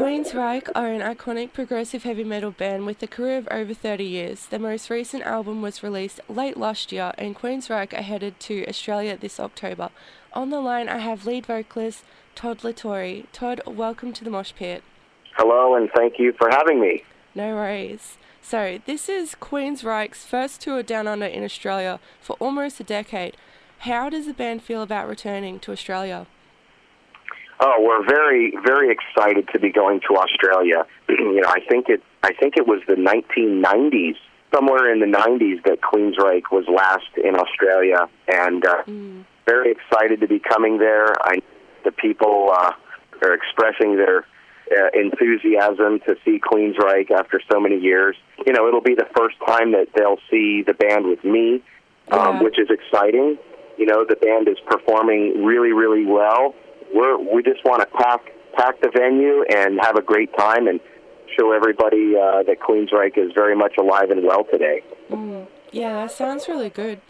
Queensryche are an iconic progressive heavy metal band with a career of over 30 years. Their most recent album was released late last year, and Queensryche are headed to Australia this October. On the line, I have lead vocalist Todd Latore. Todd, welcome to the Mosh Pit. Hello, and thank you for having me. No worries. So, this is Queensryche's first tour down under in Australia for almost a decade. How does the band feel about returning to Australia? Oh, we're very, very excited to be going to Australia. I think it was the 1990s, somewhere in the 90s, that Queensryche was last in Australia, and very excited to be coming there. The people are expressing their enthusiasm to see Queensryche after so many years. It'll be the first time that they'll see the band with me, which is exciting. The band is performing really, really well. We just want to pack the venue and have a great time and show everybody that Queensryche is very much alive and well today. Yeah, that sounds really good.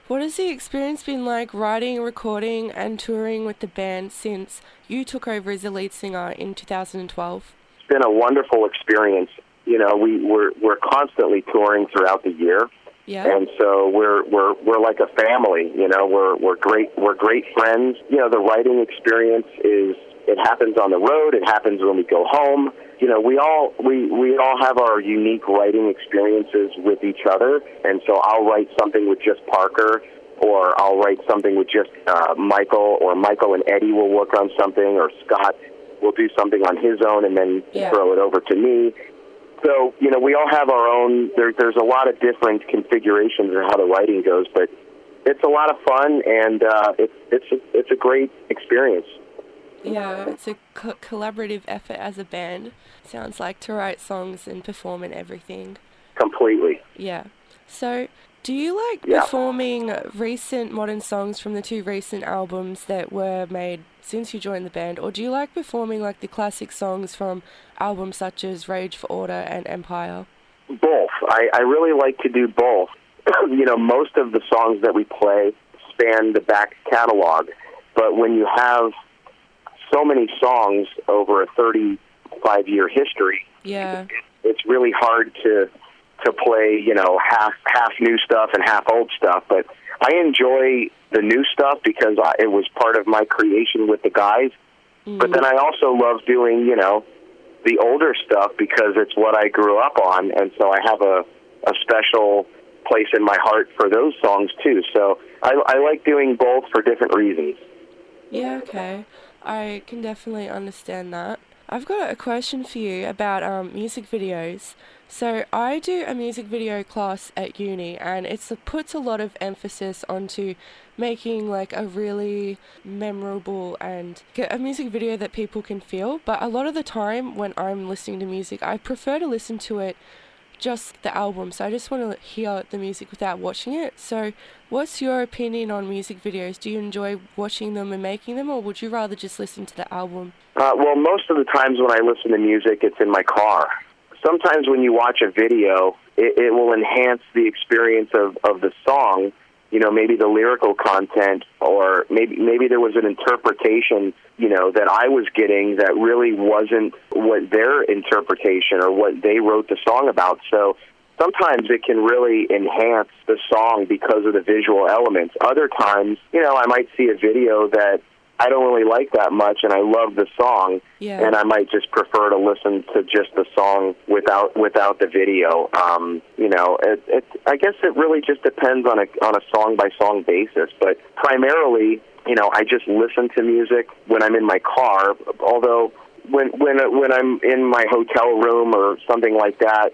What has the experience been like writing, recording, and touring with the band since you took over as the lead singer in 2012? It's been a wonderful experience. We're constantly touring throughout the year. Yeah. And so we're like a family, we're great friends. The writing experience it happens on the road, it happens when we go home. We all have our unique writing experiences with each other, and so I'll write something with just Parker, or I'll write something with just Michael, or Michael and Eddie will work on something, or Scott will do something on his own and then throw it over to me. So, we all have our own, there's a lot of different configurations of how the writing goes, but it's a lot of fun, and it's a great experience. Yeah, it's a collaborative effort as a band. Sounds like, to write songs and perform and everything. Completely. Yeah. So, do you like performing recent modern songs from the two recent albums that were made since you joined the band, or do you like performing like the classic songs from albums such as Rage for Order and Empire? Both. I really like to do both. Most of the songs that we play span the back catalog, but when you have so many songs over a 35-year history, it's really hard to play, half new stuff and half old stuff. But I enjoy the new stuff because it was part of my creation with the guys. But then I also love doing, the older stuff because it's what I grew up on, and so I have a special place in my heart for those songs too. So I like doing both for different reasons. Yeah, okay. I can definitely understand that. I've got a question for you about music videos. So I do a music video class at uni, and it puts a lot of emphasis onto making like a really memorable and a music video that people can feel. But a lot of the time when I'm listening to music, I prefer to listen to it just the album. So I just want to hear the music without watching it. So what's your opinion on music videos? Do you enjoy watching them and making them, or would you rather just listen to the album? Well, most of the times when I listen to music, it's in my car. Sometimes when you watch a video, it will enhance the experience of the song, maybe the lyrical content, or maybe there was an interpretation, that I was getting that really wasn't what their interpretation or what they wrote the song about. So sometimes it can really enhance the song because of the visual elements. Other times, I might see a video that I don't really like that much, and I love the song, and I might just prefer to listen to just the song without the video. I guess it really just depends on a song by song basis. But primarily, I just listen to music when I'm in my car. Although when I'm in my hotel room or something like that,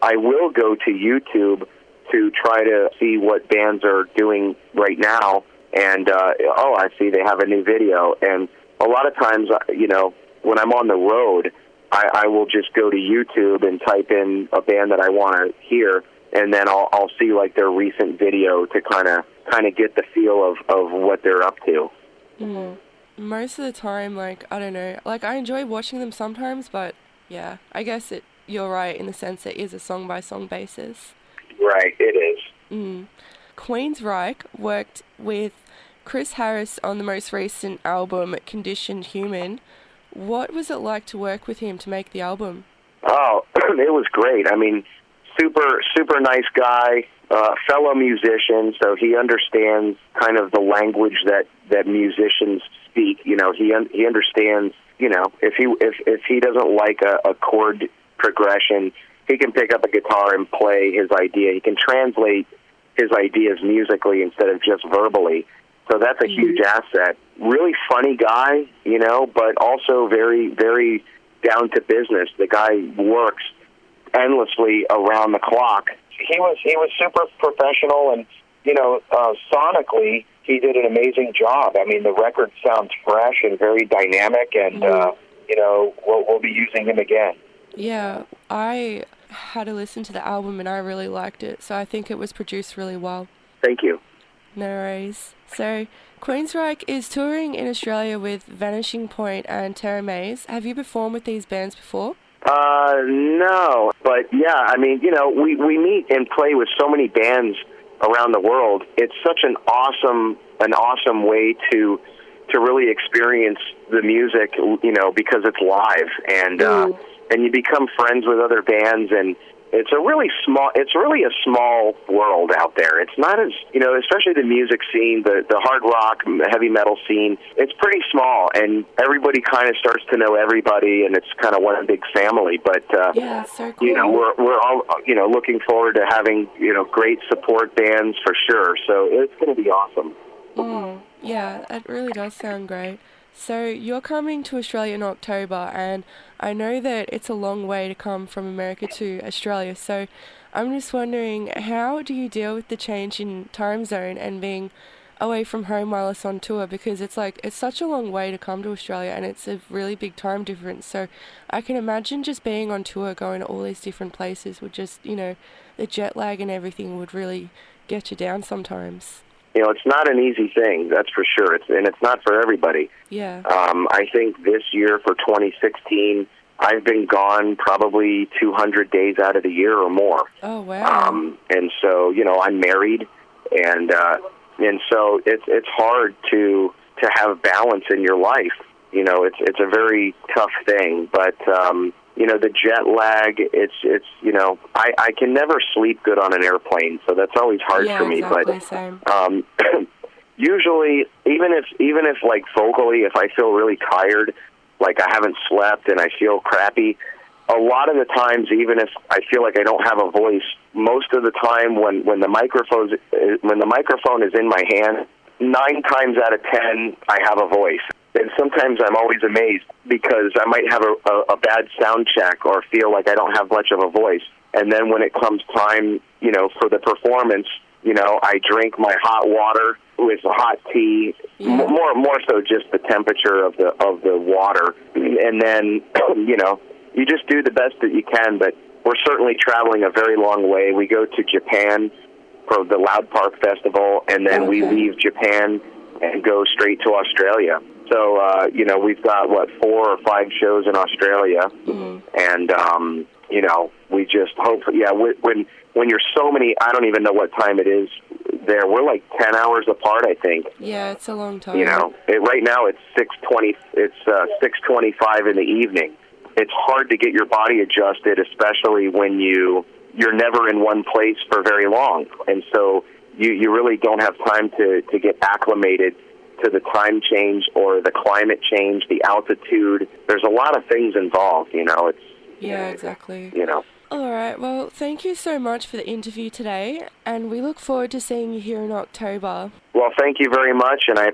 I will go to YouTube to try to see what bands are doing right now. And, I see they have a new video. And a lot of times, when I'm on the road, I will just go to YouTube and type in a band that I want to hear, and then I'll see, like, their recent video to kind of get the feel of what they're up to. Most of the time, like, I don't know, like, I enjoy watching them sometimes, but, yeah, I guess you're right in the sense it is a song-by-song basis. Right, it is. Queensryche worked with Chris Harris on the most recent album, Conditioned Human. What was it like to work with him to make the album? Oh, it was great. I mean, super nice guy, fellow musician, so he understands kind of the language that musicians speak. You know, he understands. You know, if he doesn't like a chord progression, he can pick up a guitar and play his idea. He can translate his ideas musically instead of just verbally. So that's a huge asset. Really funny guy, you know, but also very, very down to business. The guy works endlessly around the clock. He was super professional, and you know, sonically, he did an amazing job. I mean, the record sounds fresh and very dynamic, and you know, we'll be using him again. Yeah, I had to listen to the album and I really liked it, so I think it was produced really well. Thank you. No worries. So, Queensryche is touring in Australia with Vanishing Point and Terra Maze. Have you performed with these bands before? No, but yeah, I mean, you know, we meet and play with so many bands around the world. It's such an awesome way to really experience the music, you know, because it's live, and you become friends with other bands, and it's really a small world out there. It's not as, you know, especially the music scene, the hard rock, heavy metal scene, it's pretty small, and everybody kind of starts to know everybody, and it's kind of one big family. But, yeah, so cool. you know, we're all, you know, looking forward to having, you know, great support bands for sure. So it's going to be awesome. Yeah, it really does sound great. So you're coming to Australia in October, and I know that it's a long way to come from America to Australia, so I'm just wondering, how do you deal with the change in time zone and being away from home while it's on tour? Because it's such a long way to come to Australia, and it's a really big time difference, so I can imagine just being on tour, going to all these different places would just, you know, the jet lag and everything would really get you down sometimes. You know, it's not an easy thing, that's for sure. It's not for everybody. Yeah. I think this year for 2016, I've been gone probably 200 days out of the year or more. Oh, wow. And so, you know, I'm married, and so it's hard to have balance in your life. You know, it's a very tough thing, but you know, the jet lag, it's you know, I can never sleep good on an airplane, so that's always hard for me. Exactly, but same. usually, even if like vocally, if I feel really tired, like I haven't slept and I feel crappy, a lot of the times, even if I feel like I don't have a voice, most of the time when the microphone is in my hand, 9 times out of 10 I have a voice. And sometimes I'm always amazed because I might have a bad sound check or feel like I don't have much of a voice. And then when it comes time, you know, for the performance, you know, I drink my hot water with hot tea, more so just the temperature of the water. And then, you know, you just do the best that you can. But we're certainly traveling a very long way. We go to Japan for the Loud Park Festival, and then we leave Japan and go straight to Australia. So, you know, we've got, 4 or 5 shows in Australia, and, you know, we just hope, when you're so many, I don't even know what time it is there. We're like 10 hours apart, I think. Yeah, it's a long time. You know, right now it's 6:25 in the evening. It's hard to get your body adjusted, especially when you're never in one place for very long. And so you really don't have time to get acclimated to the time change or the climate change, the altitude. There's a lot of things involved, you know. Yeah, exactly. You know. All right, well, thank you so much for the interview today, and we look forward to seeing you here in October. Well, thank you very much, and I